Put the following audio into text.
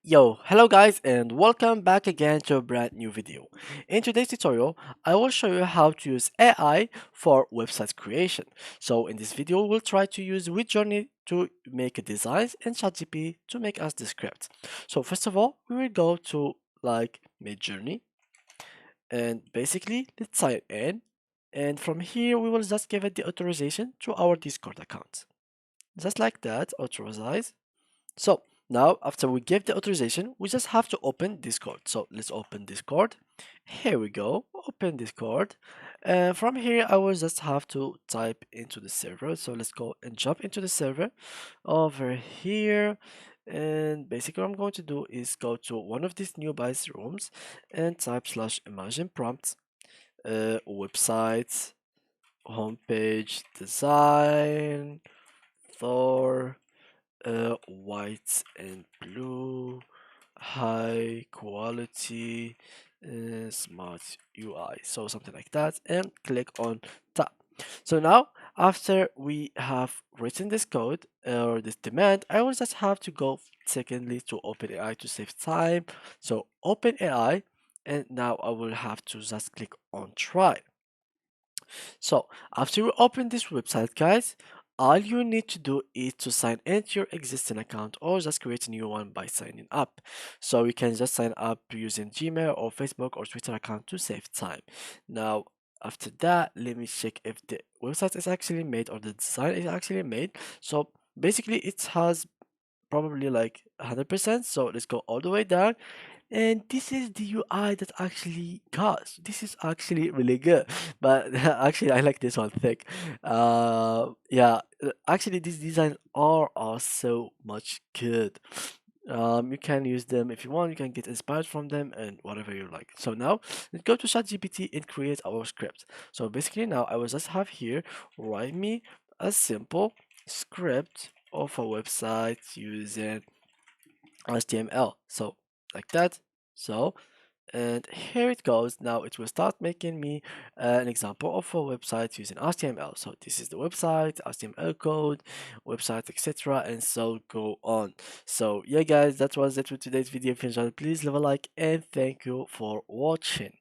Hello guys and welcome back again to a brand new video. In today's tutorial, I will show you how to use AI for website creation. So in this video, we'll try to use Midjourney to make a designs and ChatGPT to make us the script. So first of all, we will go to Midjourney and basically let's sign in. And from here, we will just give it the authorization to our Discord account. Just like that, authorize. So now after we give the authorization, we just have to open Discord. So let's open Discord. Here we go, open Discord. And from here, I will just have to type into the server. So let's go and jump into the server over here. And basically what I'm going to do is go to one of these nearby rooms and type slash imagine prompts, websites, homepage, design, Thor, white and blue, high quality, smart UI, so something like that, and click on tab. So now after we have written this code or this demand, I will just have to go secondly to OpenAI to save time. So OpenAI, and now I will have to just click on try. So after you open this website, guys, all you need to do is to sign into your existing account or just create a new one by signing up. So you can just sign up using Gmail or Facebook or Twitter account to save time. Now, after that, let me check if the website is actually made or the design is actually made. So basically, it has probably like 100%. So let's go all the way down, and this is the UI that actually got. This is actually really good. But actually, I like this one thick. Actually, these designs are so much good. You can use them if you want. You can get inspired from them and whatever you like. So now let's go to ChatGPT and create our script. So basically, now I will just have here write me a simple script of a website using HTML. So like that. So and here it goes. Now it will start making me an example of a website using HTML. So this is the website, HTML code, website, etc. and so go on. So yeah guys, that was it with today's video. If you enjoyed, please leave a like and thank you for watching.